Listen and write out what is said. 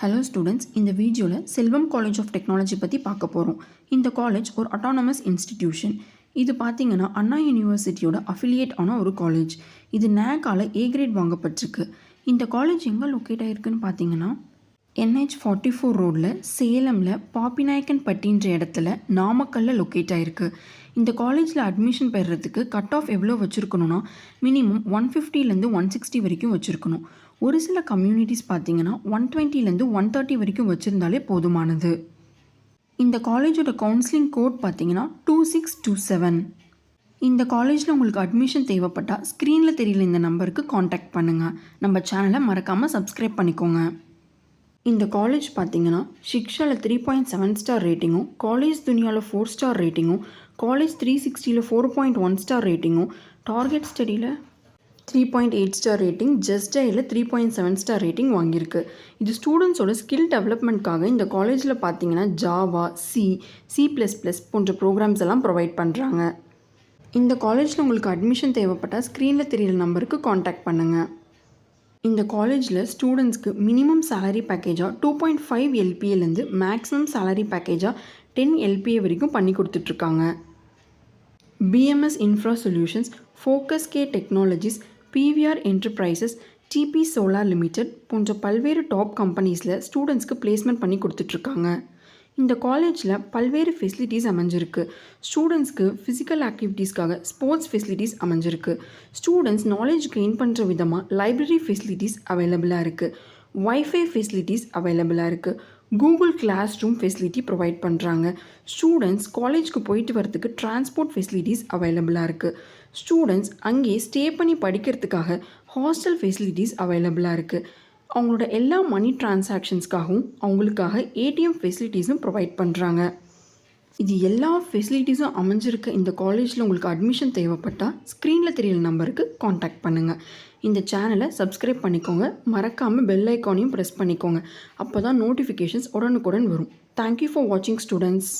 Hello students, இந்த வீடியோவில் செல்வம் college of technology பற்றி பார்க்க போகிறோம். இந்த காலேஜ் ஒரு அட்டானமஸ் இன்ஸ்டிடியூஷன். இது பார்த்தீங்கன்னா அண்ணா யூனிவர்சிட்டியோட அஃபிலியேட் ஆன ஒரு காலேஜ். இது நேக்கால ஏ கிரேட் வாங்கப்பட்டிருக்கு. இந்த காலேஜ் எங்கே லொக்கேட் ஆகிருக்குன்னு பார்த்தீங்கன்னா NH44 ரோடில் சேலமில் பாப்பிநாயக்கன்பட்டின்ற இடத்துல நாமக்கல்லில் லொக்கேட் ஆகிருக்கு. இந்த காலேஜில் அட்மிஷன் பெறுறதுக்கு கட் ஆஃப் எவ்வளோ வச்சுருக்கணும்னா மினிமம் 150லேருந்து 160 வரைக்கும் வச்சுருக்கணும். ஒரு சில கம்யூனிட்டிஸ் பார்த்தீங்கன்னா 120லேருந்து 130 வரைக்கும் வச்சுருந்தாலே போதுமானது. இந்த காலேஜோட கவுன்சிலிங் கோட் பார்த்தீங்கன்னா 2627. இந்த காலேஜில் உங்களுக்கு அட்மிஷன் தேவைப்பட்டால் ஸ்க்ரீனில் தெரியல இந்த நம்பருக்கு காண்டாக்ட் பண்ணுங்கள். நம்ம சேனலை மறக்காமல் சப்ஸ்கிரைப் பண்ணிக்கோங்க. இந்த காலேஜ் பார்த்தீங்கன்னா ஷிக்ஷாவில் 3.7 ஸ்டார் ரேட்டிங்கும், காலேஜ் துனியாவில் 4 ஸ்டார் ரேட்டிங்கும், காலேஜ் 360ல் 4.1 ஸ்டார் ரேட்டிங்கும், டார்கெட் ஸ்டடியில் 3.8 ஸ்டார் ரேட்டிங், ஜஸ்டையில் 3.7 ஸ்டார் ரேட்டிங் வாங்கியிருக்கு. இது ஸ்டூடெண்ட்ஸோட ஸ்கில் டெவலப்மெண்ட்காக இந்த காலேஜில் பார்த்தீங்கன்னா ஜாவா, C++ போன்ற ப்ரோக்ராம்ஸ் எல்லாம் ப்ரொவைட் பண்ணுறாங்க. இந்த காலேஜில் உங்களுக்கு அட்மிஷன் தேவைப்பட்டால் ஸ்க்ரீனில் தெரியிற நம்பருக்கு காண்டாக்ட் பண்ணுங்கள். இந்த காலேஜில் ஸ்டூடெண்ட்ஸ்க்கு மினிமம் சேலரி பேக்கேஜாக 2.5 LPAலேருந்து மேக்ஸிமம் சேலரி பேக்கேஜாக 10 LPA வரைக்கும் பண்ணி கொடுத்துட்ருக்காங்க. BMS infra solutions, focus K technologies, PVR enterprises, TP solar limited போன்ற பல்வேறு டாப் கம்பெனிஸில் ஸ்டூடெண்ட்ஸ்க்கு பிளேஸ்மெண்ட் பண்ணி கொடுத்துட்ருக்காங்க. இந்த காலேஜில் பல்வேறு ஃபெசிலிட்டிஸ் அமைஞ்சிருக்கு. ஸ்டூடெண்ட்ஸ்க்கு ஃபிசிக்கல் ஆக்டிவிட்டீஸ்க்காக ஸ்போர்ட்ஸ் ஃபெசிலிட்டிஸ் அமைஞ்சிருக்கு. ஸ்டூடெண்ட்ஸ் நாலேஜ் கெயின் பண்ணுற விதமாக லைப்ரரி ஃபெசிலிட்டிஸ் அவைலபிளாக இருக்குது. வைஃபை ஃபெசிலிட்டிஸ் அவைலபிளாக இருக்குது. Google classroom facility provide பண்ணுறாங்க. ஸ்டூடெண்ட்ஸ் காலேஜ்க்கு போயிட்டு வரதுக்கு டிரான்ஸ்போர்ட் ஃபெசிலிட்டிஸ் அவைலபிளாக இருக்குது. ஸ்டூடெண்ட்ஸ் அங்கேயே ஸ்டே பண்ணி படிக்கிறதுக்காக ஹாஸ்டல் ஃபெசிலிட்டிஸ் அவைலபிளாக இருக்குது. அவங்களோட எல்லா மணி டிரான்சாக்ஷன்ஸ்க்காகவும் அவங்களுக்காக ATM ஃபெசிலிட்டிஸும் ப்ரொவைட் பண்ணுறாங்க. இது எல்லா ஃபெசிலிட்டிஸும் அமைஞ்சிருக்க இந்த காலேஜில் உங்களுக்கு அட்மிஷன் தேவைப்பட்டால் ஸ்க்ரீனில் தெரியிற நம்பருக்கு காண்டாக்ட் பண்ணுங்கள். இந்த சேனலை சப்ஸ்கிரைப் பண்ணிக்கோங்க. மறக்காமல் பெல் ஐக்கானையும் ப்ரெஸ் பண்ணிக்கோங்க. அப்போ தான் நோட்டிஃபிகேஷன்ஸ் உடனுக்குடன் வரும். தேங்க்யூ ஃபார் வாட்சிங் ஸ்டூடெண்ட்ஸ்.